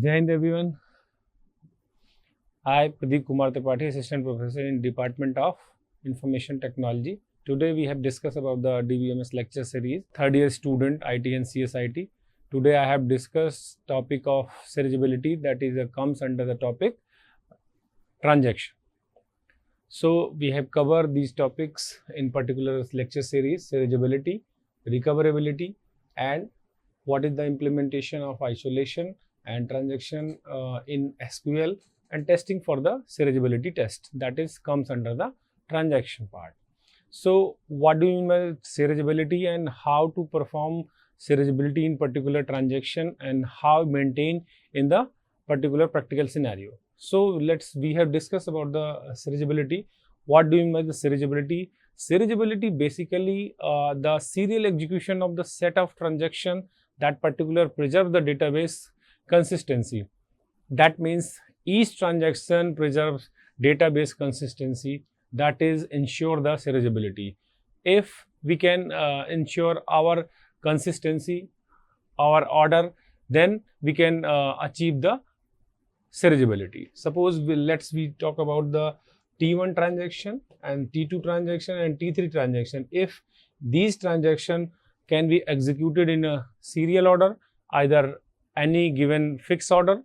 Jai Hind everyone. I, Pradeep Kumar Tripathi, Assistant Professor in Department of Information Technology. Today we have discussed about the DBMS lecture series, third year student IT and CSIT. Today I have discussed topic of serializability, that is comes under the topic transaction. So we have covered these topics in particular lecture series: serializability, recoverability, and what is the implementation of isolation and transaction in SQL, and testing for the serializability test, that is comes under the transaction part. So what do you mean by serializability and how to perform serializability in particular transaction and how maintain in the particular practical scenario. So we have discussed about the serializability. What do you mean by the serializability? Serializability basically the serial execution of the set of transaction that particular preserve the database consistency. That means each transaction preserves database consistency, that is ensure the serializability. If we can ensure our consistency, our order, then we can achieve the serializability. Suppose we talk about the T1 transaction and T2 transaction and T3 transaction. If these transactions can be executed in a serial order, either any given fixed order,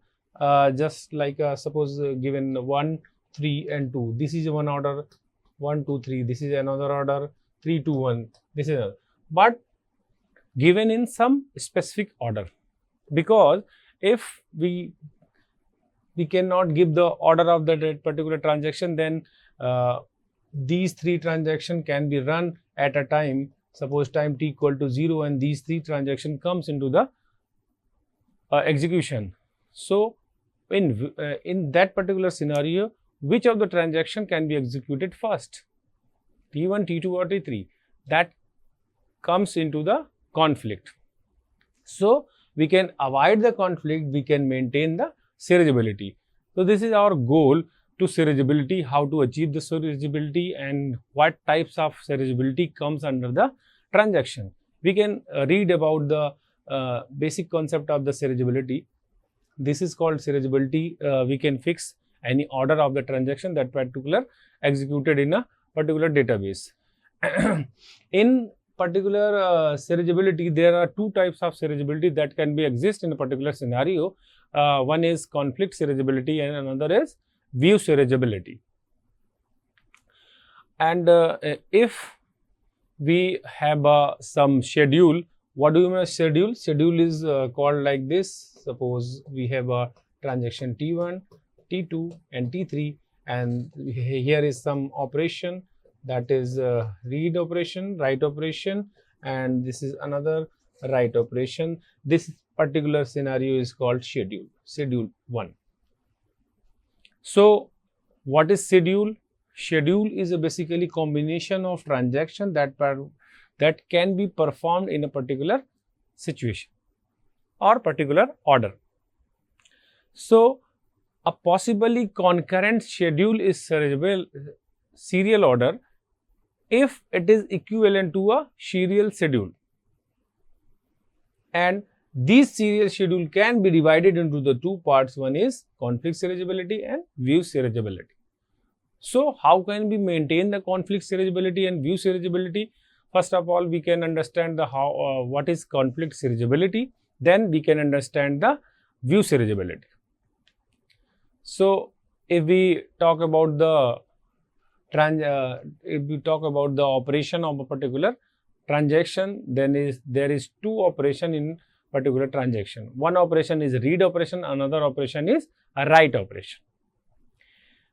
just like suppose given 1, 3 and 2, this is one order, 1, 2, 3, this is another order, 3, 2, 1, this is another, but given in some specific order, because if we cannot give the order of that particular transaction, then these three transactions can be run at a time. Suppose time t equal to 0 and these three transactions comes into the execution. So in that particular scenario, which of the transaction can be executed first, T1, T2 or T3? That comes into the conflict. So we can avoid the conflict, we can maintain the serializability. So this is our goal to serializability, how to achieve the serializability and what types of serializability comes under the transaction. We can read about the basic concept of the serializability. This is called serializability. We can fix any order of the transaction that particular executed in a particular database. In particular serializability, there are two types of serializability that can be exist in a particular scenario. One is conflict serializability and another is view serializability. And if we have some schedule, what do you mean by schedule? Schedule is called like this. Suppose we have a transaction T1, T2 and T3, and here is some operation, that is read operation, write operation, and this is another write operation. This particular scenario is called schedule 1. So what is schedule? Schedule is a basically combination of transaction that can be performed in a particular situation or particular order. So a possibly concurrent schedule is serial order if it is equivalent to a serial schedule, and these serial schedule can be divided into the two parts. One is conflict serializability and view serializability. So how can we maintain the conflict serializability and view serializability? First of all, we can understand the what is conflict serializability, then we can understand the view serializability. So if we talk about the operation of a particular transaction, then there is two operation in particular transaction. One operation is read operation, another operation is a write operation.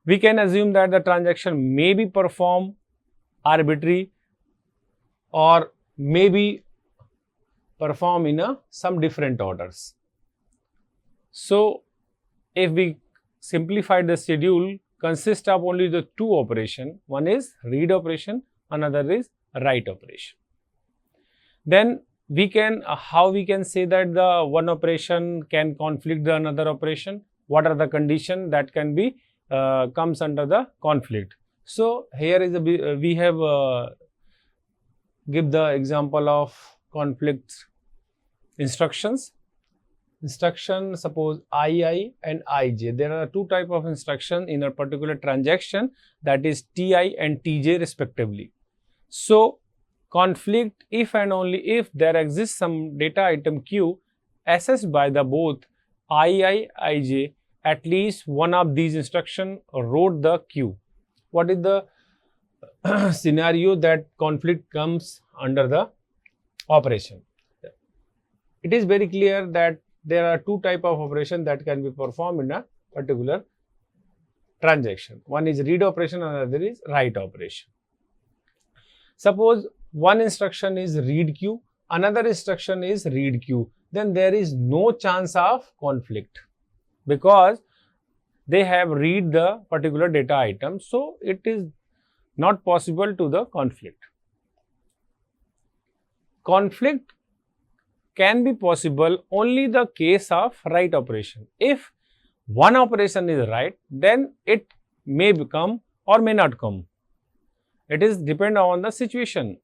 We can assume that the transaction may be performed arbitrary or may be performed in some different orders. So if we simplify the schedule, consists of only the two operation, one is read operation, another is write operation. Then we can how we can say that the one operation can conflict the another operation? What are the conditions that can be comes under the conflict? So here is we have give the example of conflict instructions. instruction, suppose II and IJ. There are two types of instruction in a particular transaction, that is TI and TJ respectively. So, conflict if and only if there exists some data item Q assessed by the both II, IJ, at least one of these instruction wrote the Q. What is the scenario that conflict comes under the operation? It is very clear that there are two types of operation that can be performed in a particular transaction. One is read operation, another is write operation. Suppose one instruction is read Q, another instruction is read Q, then there is no chance of conflict because they have read the particular data item. So, it is not possible to the conflict. Conflict can be possible only the case of write operation. If one operation is right, then it may become or may not come. It is depend on the situation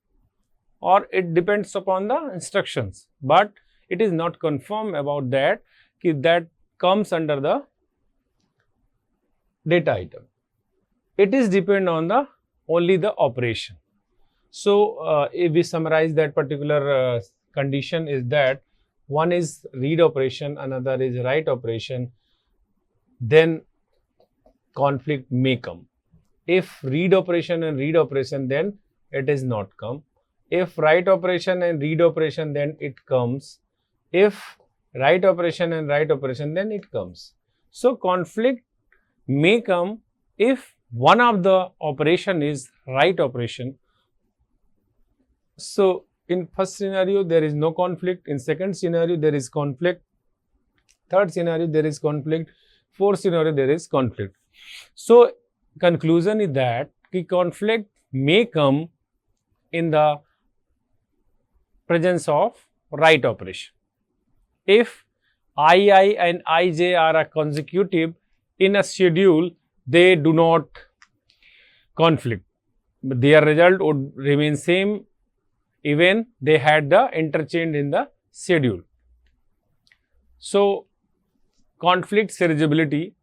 or it depends upon the instructions, but it is not confirmed about that that comes under the data item. It is depend on the only the operation. So, if we summarize that particular condition is that one is read operation, another is write operation, then conflict may come. If read operation and read operation, then it is not come. If write operation and read operation, then it comes. If write operation and write operation, then it comes. So, conflict may come if one of the operation is write operation. So, in first scenario there is no conflict, in second scenario there is conflict, third scenario there is conflict, fourth scenario there is conflict. So, conclusion is that the conflict may come in the presence of write operation. If II and IJ are a consecutive in a schedule, they do not conflict, but their result would remain same even they had the interchange in the schedule. So, conflict serializability,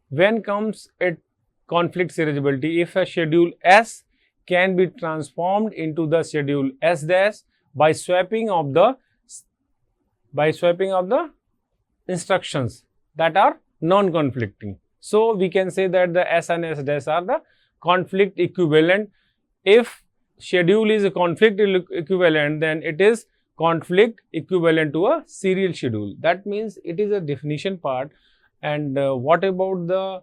when comes at conflict serializability, if a schedule S can be transformed into the schedule S dash by swapping of the instructions that are non-conflicting. So, we can say that the S and S dash are the conflict equivalent. If schedule is a conflict equivalent, then it is conflict equivalent to a serial schedule. That means it is a definition part. And what about the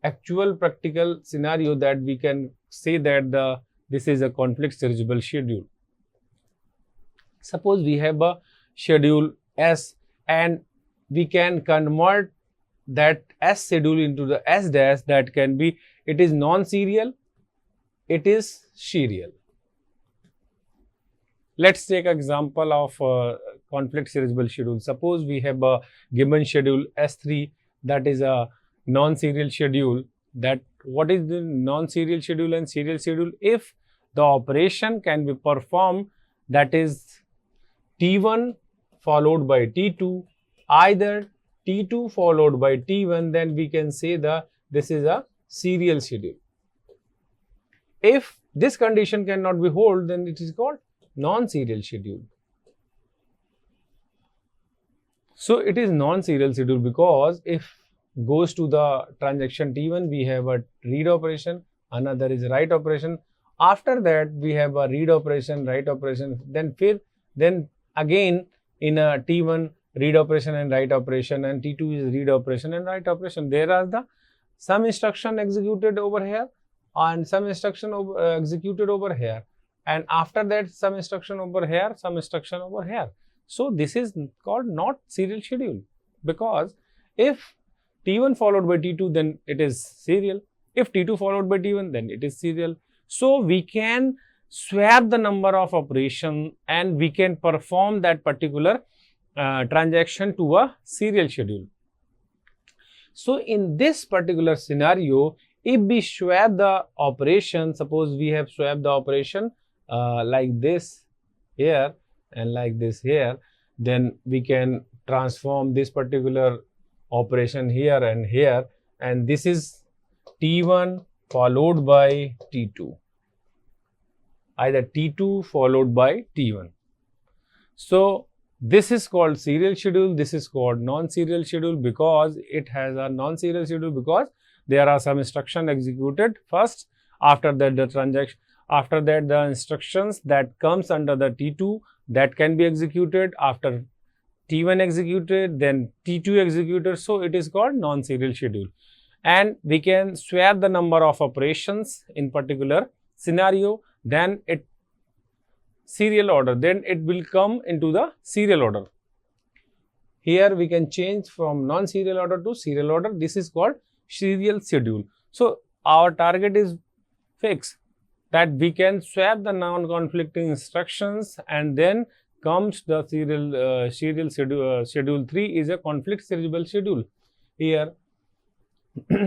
actual practical scenario that we can say that this is a conflict serializable schedule? Suppose we have a schedule S and we can convert that S schedule into the S dash, that can be, it is non-serial, it is serial. Let's take an example of conflict serializable schedule. Suppose we have a given schedule S3, that is a non-serial schedule. That what is the non-serial schedule and serial schedule? If the operation can be performed, that is T1 followed by T2, either T2 followed by T1, then we can say this is a serial schedule. If this condition cannot be held, then it is called non-serial schedule. So, it is non-serial schedule because if goes to the transaction T1, we have a read operation, another is write operation. After that, we have a read operation, write operation, then again in a T1 read operation and write operation, and T2 is read operation and write operation. There are some instruction executed over here and some instruction executed over here, and after that some instruction over here, some instruction over here. So, this is called not serial schedule, because if T1 followed by T2, then it is serial. If T2 followed by T1, then it is serial. So, we can swap the number of operations and we can perform that particular transaction to a serial schedule. So, in this particular scenario, if we swap the operation, suppose we have swapped the operation like this here and like this here, then we can transform this particular operation here and here, and this is T1 followed by T2, either T2 followed by T1. So this is called serial schedule, this is called non-serial schedule because it has a non-serial schedule because there are some instructions executed first, after that the transaction, after that the instructions that comes under the T2 that can be executed, after T1 executed, then T2 executed, so it is called non-serial schedule. And we can swap the number of operations in particular scenario, then it serial order, then it will come into the serial order. Here we can change from non-serial order to serial order. This is called serial schedule. So our target is fixed, that we can swap the non-conflicting instructions, and then comes the serial schedule. Schedule 3 is a conflict serializable schedule. Here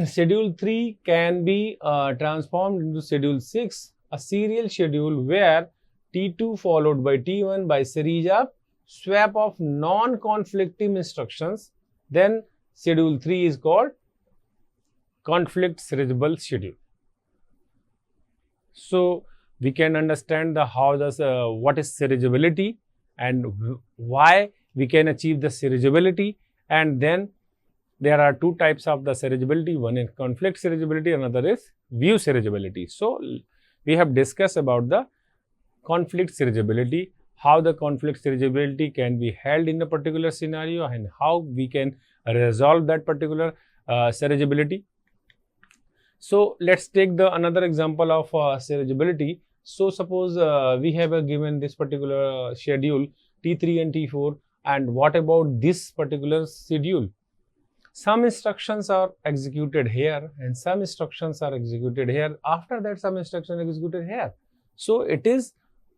schedule 3 can be transformed into schedule 6, a serial schedule where T2 followed by T1 by series of swap of non-conflicting instructions. Then schedule 3 is called conflict serializable schedule. So we can understand the what is serializability and why we can achieve the serializability, and then there are two types of the serializability. One is conflict serializability, another is view serializability. So we have discussed about the conflict serializability, how the conflict serializability can be held in a particular scenario, and how we can resolve that particular serializability. So let's take another example of serializability. So suppose we have given this particular schedule T3 and T4, and what about this particular schedule? Some instructions are executed here and some instructions are executed here. After that, some instruction executed here. So it is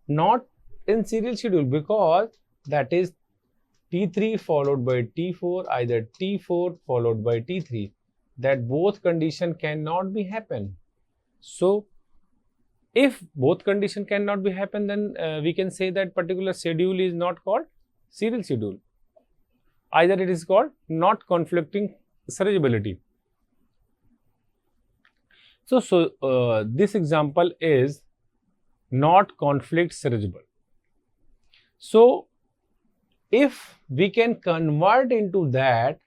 not in serial schedule because that is T3 followed by T4, either T4 followed by T3. That both condition cannot be happen. So if both condition cannot be happen, then we can say that particular schedule is not called serial schedule. Either it is called not conflicting serializability. So this example is not conflict serializable. So if we can convert into that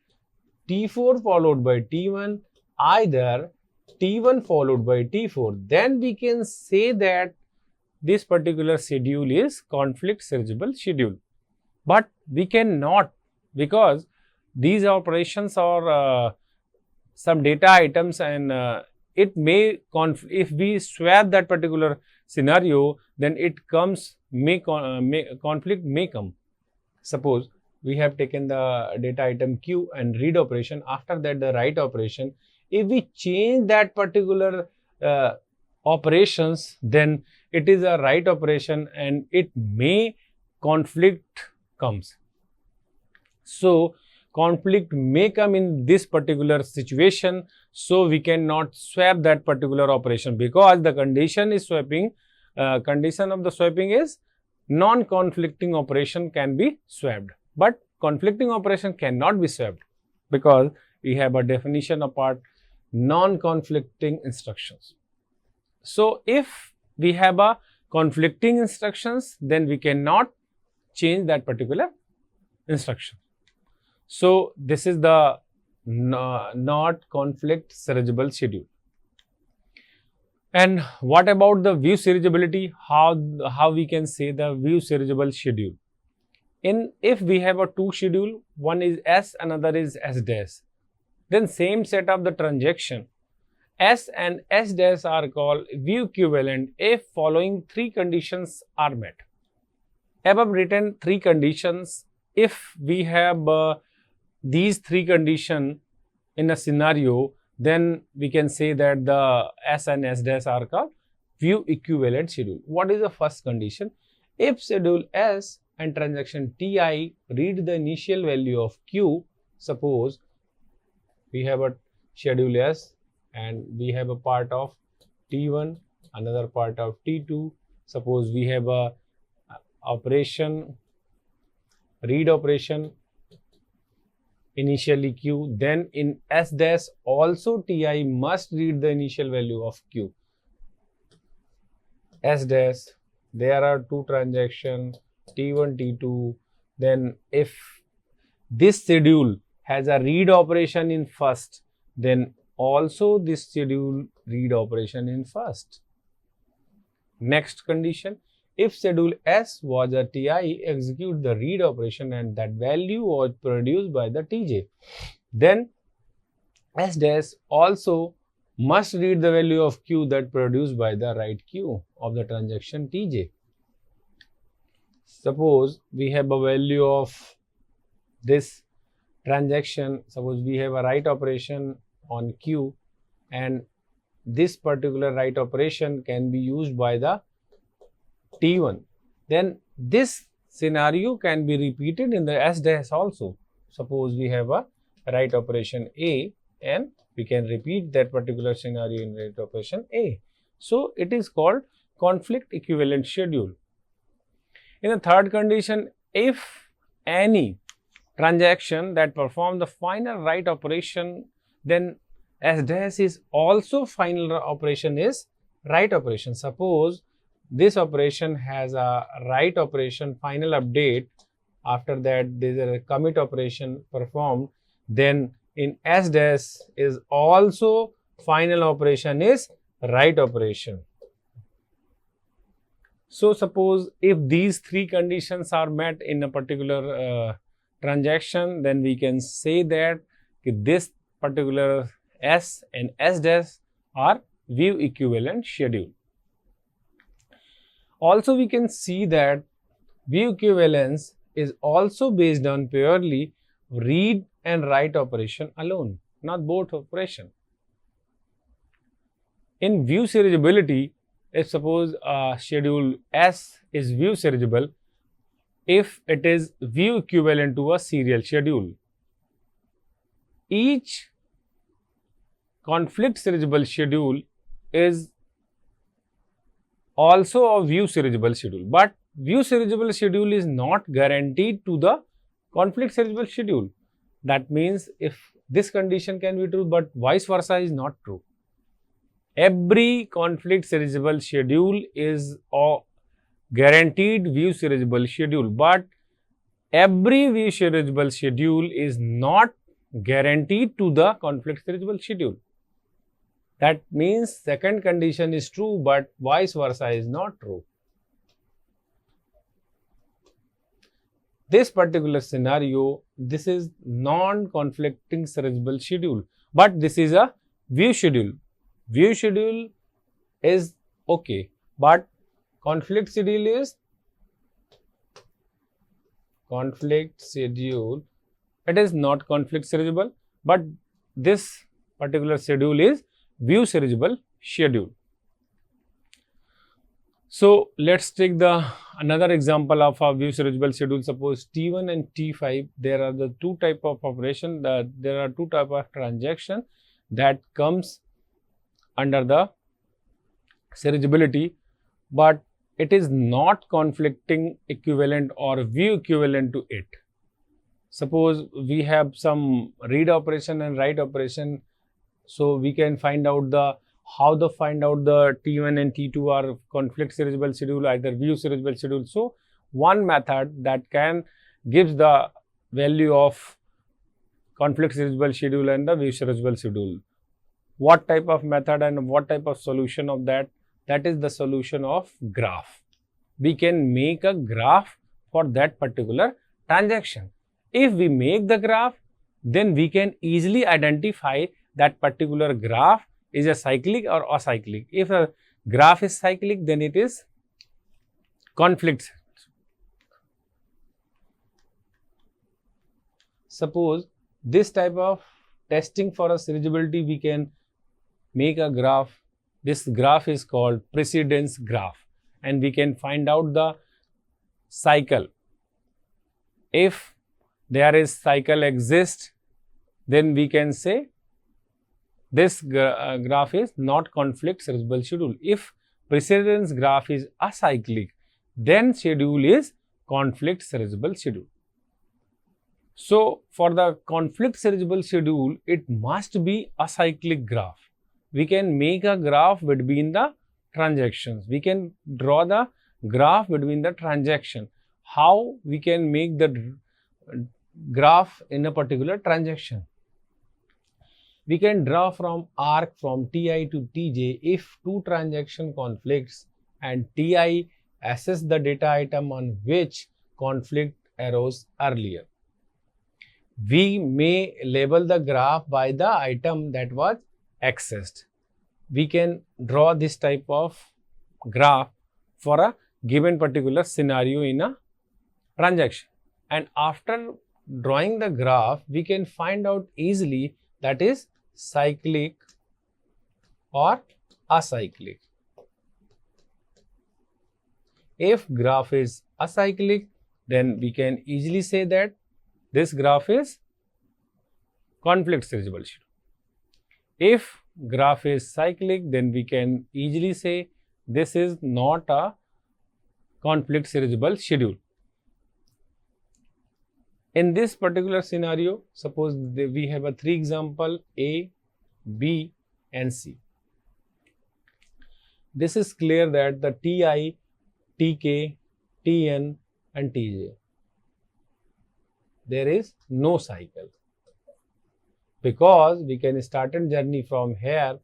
T4 followed by T1, either T1 followed by T4, then we can say that this particular schedule is conflict serializable schedule. But we cannot, because these operations are some data items, and it may if we swap that particular scenario, then it comes conflict may come. Suppose we have taken the data item Q and read operation, after that the write operation. If we change that particular operations, then it is a write operation and it may conflict comes. So conflict may come in this particular situation, so we cannot swap that particular operation because the condition is swapping, condition of the swapping is non-conflicting operation can be swapped, but conflicting operation cannot be swapped because we have a definition apart non-conflicting instructions. So if we have a conflicting instructions, then we cannot change that particular instruction. So this is the not conflict serializable schedule. And what about the view serializability? How we can say the view serializable schedule? If we have a two schedule, one is S, another is S dash, then same set of the transaction S and S dash are called view equivalent if following three conditions are met. Above written three conditions, if we have these three conditions in a scenario, then we can say that the S and S dash are called view equivalent schedule. What is the first condition? If schedule S and transaction Ti read the initial value of Q, suppose we have a schedule S and we have a part of T1, another part of T2. Suppose we have a operation, read operation initially Q, then in S dash also Ti must read the initial value of Q. S dash, there are two transactions, T1, T2. Then if this schedule has a read operation in first, then also this schedule read operation in first. Next condition, if schedule S was a Ti, execute the read operation and that value was produced by the Tj. Then S dash also must read the value of Q that produced by the write Q of the transaction Tj. Suppose we have a value of this transaction, suppose we have a write operation on Q, and this particular write operation can be used by the T1. Then this scenario can be repeated in the S dash also. Suppose we have a write operation A and we can repeat that particular scenario in write operation A. So it is called conflict equivalent schedule. In the third condition, if any transaction that perform the final write operation, then S dash is also final operation is write operation. Suppose this operation has a write operation final update, after that there is a commit operation performed, then in S dash is also final operation is write operation. So suppose if these three conditions are met in a particular transaction, then we can say that this particular S and S dash are view equivalent schedule. Also we can see that view equivalence is also based on purely read and write operation alone, not both operation. In view serializability, if suppose schedule S is view serializable, if it is view equivalent to a serial schedule, each conflict serializable schedule is also a view serializable schedule, but view serializable schedule is not guaranteed to the conflict serializable schedule. That means if this condition can be true, but vice versa is not true. Every conflict serializable schedule is a guaranteed view serializable schedule, but every view serializable schedule is not guaranteed to the conflict serializable schedule. That means second condition is true, but vice versa is not true. This particular scenario, this is non-conflicting serializable schedule, but this is a view schedule. View schedule is okay, but conflict schedule is it is not conflict serializable, but this particular schedule is view serializable schedule. So let's take another example of a view serializable schedule. Suppose T1 and T5, there are the two type of operation, there are two type of transaction that comes under the serializability, but it is not conflicting equivalent or view equivalent to it. Suppose we have some read operation and write operation, so we can find out how to find out the T1 and T2 are conflict serializable schedule, either view serializable schedule. So one method that can gives the value of conflict serializable schedule and the view serializable schedule. What type of method and what type of solution of that? That is the solution of graph. We can make a graph for that particular transaction. If we make the graph, then we can easily identify that particular graph is a cyclic or acyclic. If a graph is cyclic, then it is conflict. Suppose this type of testing for a serializability, we can make a graph. This graph is called precedence graph, and we can find out the cycle. If there is cycle exists, then we can say this graph is not conflict serializable schedule. If precedence graph is acyclic, then schedule is conflict serializable schedule. So for the conflict serializable schedule, it must be a cyclic graph. We can make a graph between the transactions. We can draw the graph between the transaction. How we can make the graph in a particular transaction? We can draw from arc from Ti to Tj if two transaction conflicts and Ti assess the data item on which conflict arose earlier. We may label the graph by the item that was accessed. We can draw this type of graph for a given particular scenario in a transaction. And after drawing the graph, we can find out easily that is cyclic or acyclic. If graph is acyclic, then we can easily say that this graph is conflict serializable schedule. If graph is cyclic, then we can easily say this is not a conflict serializable schedule. In this particular scenario, suppose we have a three example A, B and C. This is clear that the Ti, Tk, Tn and Tj, there is no cycle, because we can start a journey from here,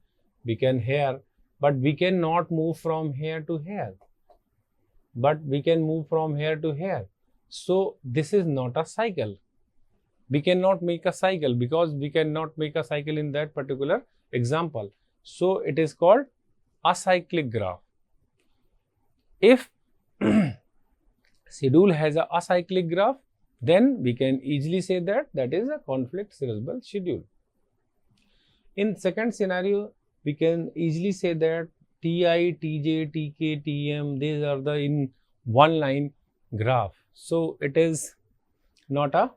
but we cannot move from here to here, but we can move from here to here. So this is not a cycle. We cannot make a cycle because we cannot make a cycle in that particular example. So it is called acyclic graph. If schedule has a acyclic graph, then we can easily say that that is a conflict serializable schedule. In second scenario, we can easily say that Ti, Tj, Tk, Tm, these are the in one line graph. So it is not a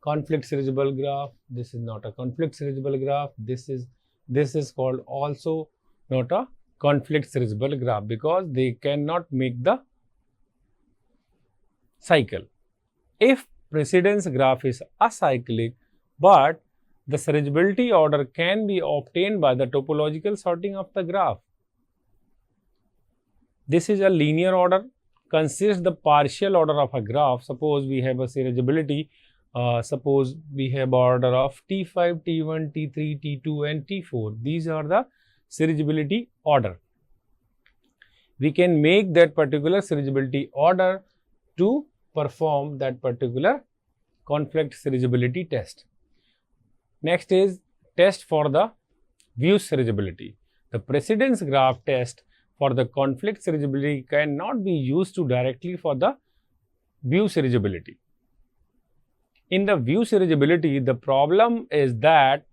conflict serializable graph. This is not a conflict serializable graph. This is called also not a conflict serializable graph because they cannot make the cycle. If precedence graph is acyclic, but the serializability order can be obtained by the topological sorting of the graph. This is a linear order, consists the partial order of a graph. Suppose we have a serializability, suppose we have order of T5, T1, T3, T2 and T4. These are the serializability order. We can make that particular serializability order to perform that particular conflict serializability test. Next is test for the view serializability. The precedence graph test for the conflict serializability cannot be used to directly for the view serializability. In the view serializability, the problem is that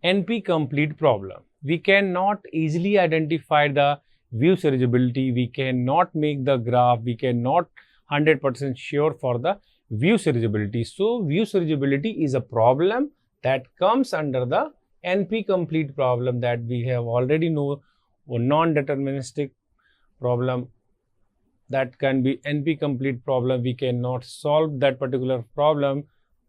NP complete problem. We cannot easily identify the view serializability. We cannot make the graph. We cannot 100% sure for the view serializability. So view serializability is a problem that comes under the NP complete problem that we have already know, or non-deterministic problem that can be NP complete problem. We cannot solve that particular problem.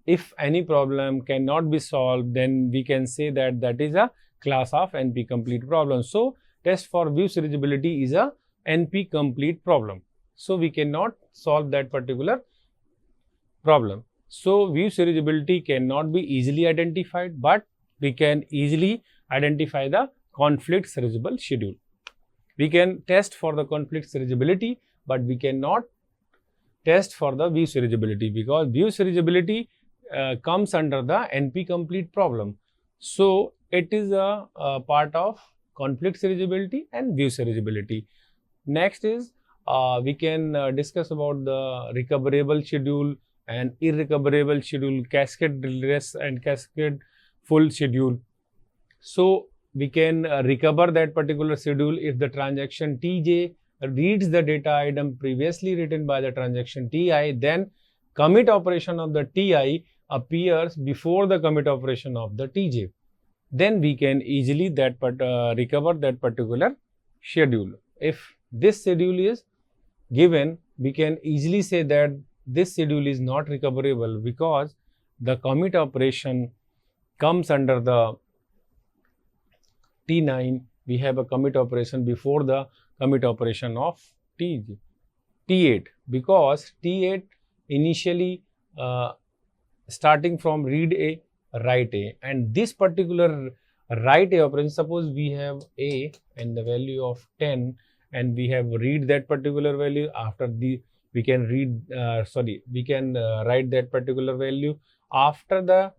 If any problem cannot be solved, then we can say that that is a class of NP complete problem. So test for view serializability is a NP complete problem. So we cannot solve that particular problem. So view serializability cannot be easily identified, but we can easily identify the conflict serializable schedule. We can test for the conflict serializability, but we cannot test for the view serializability because view serializability comes under the NP complete problem. So it is a part of conflict serializability and view serializability. Next is we can discuss about the recoverable schedule and irrecoverable schedule, cascade redress and cascade full schedule. So we can recover that particular schedule if the transaction Tj reads the data item previously written by the transaction Ti, then commit operation of the Ti appears before the commit operation of the Tj. Then we can easily recover that particular schedule. If this schedule is given, we can easily say that this schedule is not recoverable because the commit operation comes under the T9. We have a commit operation before the commit operation of T8, because T8 initially starting from read A, write A, and this particular write A operation, suppose we have A and the value of 10 and we have read that particular value. After the we can read write that particular value. After the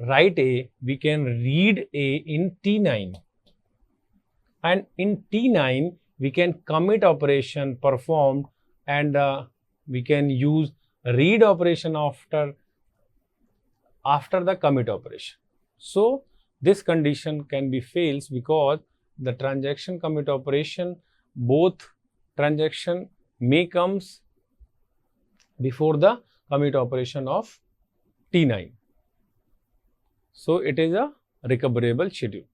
write A, we can read A in T9, and in T9 we can commit operation performed, and we can use read operation after the commit operation. So this condition can be fails because the transaction commit operation, both transaction may comes before the commit operation of T9. So it is a recoverable schedule.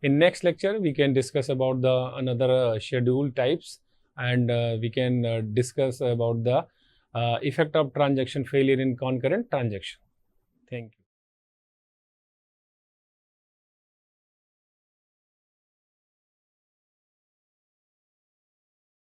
In next lecture, we can discuss about the another schedule types, and we can discuss about the effect of transaction failure in concurrent transaction. Thank you.